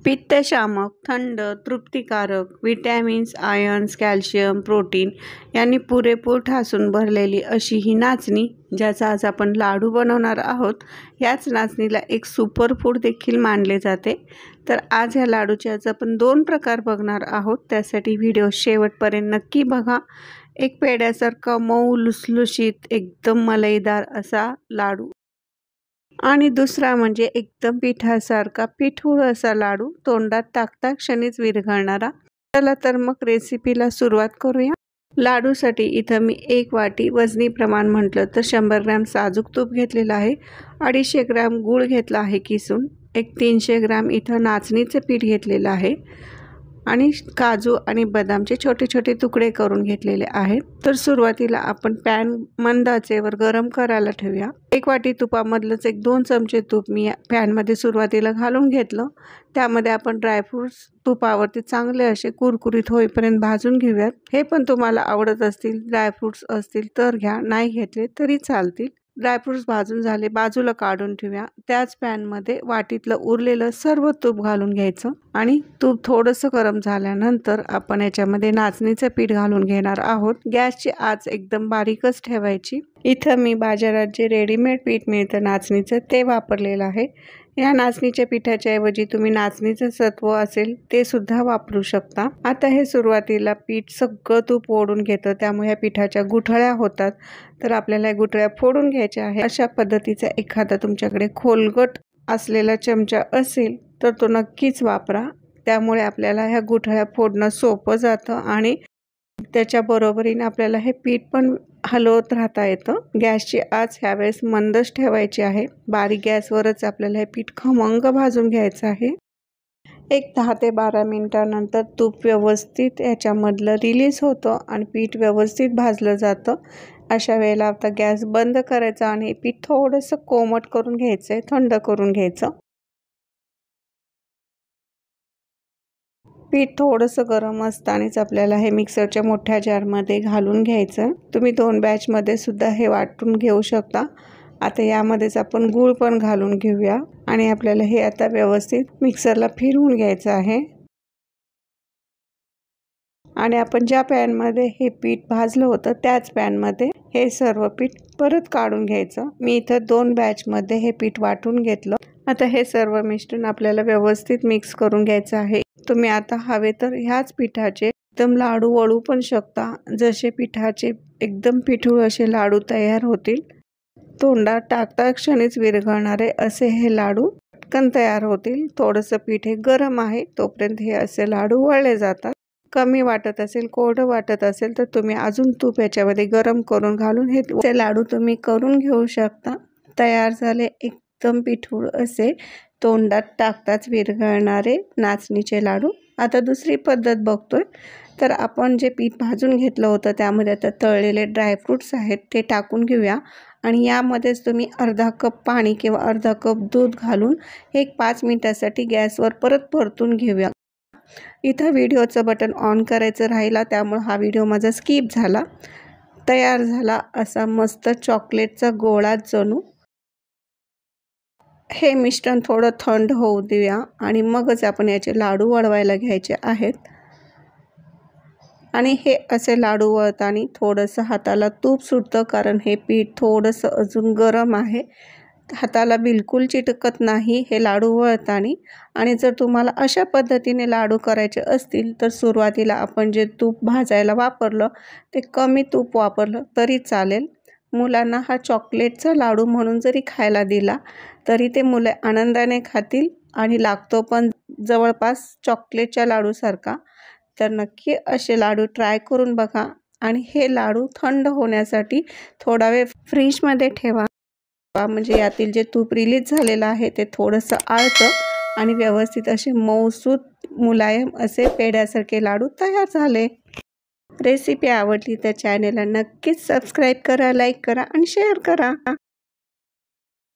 पित्तशामक, थंड, तृप्तिकारक, vitamins, आयर्न्स, calcium, protein यांनी पुरेपूर ठासून भरलेली अशी ही नाचणी, ज्याचा आज आपण लाडू बनवणार आहोत. याच नाचणीला एक सुपर फूड देखील मानले जाते. तर आज ह्या लाडूचे आज आपण 2 प्रकार बघणार आहोत. त्यासाठी व्हिडिओ शेवटपर्यंत नक्की बघा. एक पेढ्यासारखा मऊ लुसलुशीत एकदम मलईदार असा लाडू आणि दुसरा म्हणजे एकदम पिठासारखा पिठूळ असा लाडू, तोंडात टाकता क्षणीच विरघळणारा. चला तर मग रेसिपीला सुरुवात करूया. लाडूसाठी इथं मी 1 वाटी वजनी प्रमाण म्हटलं तर 100 ग्रॅम साजूक तूप घेतलेलं आहे. 250 ग्रॅम गूळ घेतला आहे किसून. एक 300 ग्रॅम इथं नाचणीचं पीठ घेतलेलं आहे आणि काजू आणि बदामचे छोटे छोटे तुकडे करून घेतलेले आहेत. तर सुरुवातीला आपण पॅन मंद आचेवर गरम करायला ठेवूया. 1 वाटी तुपामधलंच एक 2 चमचे तूप मी पॅनमध्ये सुरुवातीला घालून घेतलं. त्यामध्ये आपण ड्रायफ्रूट्स तुपावरती चांगले असे कुरकुरीत होईपर्यंत भाजून घेऊयात. हे पण तुम्हाला आवडत असतील ड्रायफ्रूट्स असतील तर घ्या, नाही घेतले तरी चालतील. ड्रायफ्रूट्स भाजून झाले, बाजूला काढून ठेवूया. त्याच पॅनमध्ये वाटीतलं उरलेलं सर्व तूप घालून घ्यायचं आणि तूप थोडंसं गरम झाल्यानंतर आपण याच्यामध्ये नाचणीचं पीठ घालून घेणार आहोत. गॅसची आच एकदम बारीकच ठेवायची. इथं मी बाजारात जे रेडीमेड पीठ मिळतं नाचणीचं ते वापरलेलं आहे. या नाचणीच्या पिठाच्या ऐवजी तुम्ही नाचणीचं सत्व असेल ते सुद्धा वापरू शकता. आता हे सुरुवातीला पीठ सगळं तूप ओढून घेतं, त्यामुळे या पिठाच्या गुठळ्या होतात. तर आपल्याला या गुठळ्या फोडून घ्यायच्या आहे. अशा पद्धतीचा एखादा तुमच्याकडे खोलगट असलेला चमचा असेल तर तो नक्कीच वापरा. त्यामुळे आपल्याला ह्या गुठळ्या फोडणं सोपं जातं आणि त्याच्या बरोबरीने आपल्याला हे पीठ पण हलवत राहता येतं. गॅसची आच ह्यावेळेस मंदच ठेवायची आहे. बारीक गॅसवरच आपल्याला हे पीठ खमंग भाजून घ्यायचं आहे. एक 10 ते 12 मिनिटानंतर तूप व्यवस्थित याच्यामधलं रिलीज होतं आणि पीठ व्यवस्थित भाजलं जातं. अशा वेळेला आता गॅस बंद करायचा आणि पीठ थोडंसं कोमट करून घ्यायचं आहे, थंड करून घ्यायचं. पीठ थोडंसं गरम असतानाच आपल्याला हे मिक्सरच्या मोठ्या जारमध्ये घालून घ्यायचं. तुम्ही 2 बॅचमध्ये सुद्धा हे वाटून घेऊ शकता. आता यामध्येच आपण गूळ पण घालून घेऊया आणि आपल्याला हे आता व्यवस्थित मिक्सरला फिरवून घ्यायचं आहे. आणि आपण ज्या पॅनमध्ये हे पीठ भाजलं होतं त्याच पॅनमध्ये हे सर्व पीठ परत काढून घ्यायचं. मी इथं 2 बॅचमध्ये हे पीठ वाटून घेतलं. आता हे सर्व मिश्रण आपल्याला व्यवस्थित मिक्स करून घ्यायचं आहे. तुम्ही आता हवे तर ह्याच पिठाचे एकदम लाडू वळू पण शकता. जसे पिठाचे एकदम पिठूळ असे लाडू तयार होतील. तोंडात टाकता क्षणीच विरघळणारे असे हे लाडू पटकन तयार होतील. थोडंसं पीठ हे गरम आहे तोपर्यंत हे असे लाडू वळले जातात. कमी वाटत असेल, कोरडं वाटत असेल तर तुम्ही अजून तूप याच्यामध्ये गरम करून घालून हे लाडू तुम्ही करून घेऊ शकता. तयार झाले एकदम पिठूळ असे तोंडात टाकताच विरघळणारे नाचणीचे लाडू. आता दुसरी पद्धत बघतोय. तर आपण जे पीठ भाजून घेतलं होतं त्यामध्ये आता तळलेले ड्रायफ्रूट्स आहेत ते टाकून घेऊया आणि यामध्येच तुम्ही अर्धा कप पाणी किंवा अर्धा कप दूध घालून एक 5 मिनिटासाठी गॅसवर परत परतून घेऊया. इथं व्हिडिओचं बटन ऑन करायचं राहिला, त्यामुळे हा व्हिडिओ माझा स्किप झाला. तयार झाला असा मस्त चॉकलेटचा गोळा जणू. हे मिश्रण थोडं थंड होऊ देऊया आणि मगच आपण याचे लाडू वळवायला घ्यायचे आहेत. आणि हे असे लाडू वळताना थोडंसं हाताला तूप सुटतं, कारण हे पीठ थोडंसं अजून गरम आहे. हाताला बिलकुल चिटकत नाही हे लाडू वळताना. आणि जर तुम्हाला अशा पद्धतीने लाडू करायचे असतील तर सुरुवातीला आपण जे तूप भाजायला वापरलं ते कमी तूप वापरलं तरी चालेल. मुलांना हा चॉकलेटचा लाडू म्हणून जरी खायला दिला तरी ते मुले आनंदाने खातील आणि लागतो पण जवळपास चॉकलेटच्या लाडूसारखा. तर नक्की असे लाडू ट्राय करून बघा आणि हे लाडू थंड होण्यासाठी थोडा वेळ फ्रीजमध्ये ठेवा. म्हणजे यातील जे तूप रिलीज झालेलं आहे ते थोडंसं आळतं आणि व्यवस्थित असे मऊसूत मुलायम असे पेढ्यासारखे लाडू तयार झाले. रेसिपी आवडली तर चॅनलला नक्कीच सबस्क्राईब करा, लाईक करा आणि शेअर करा.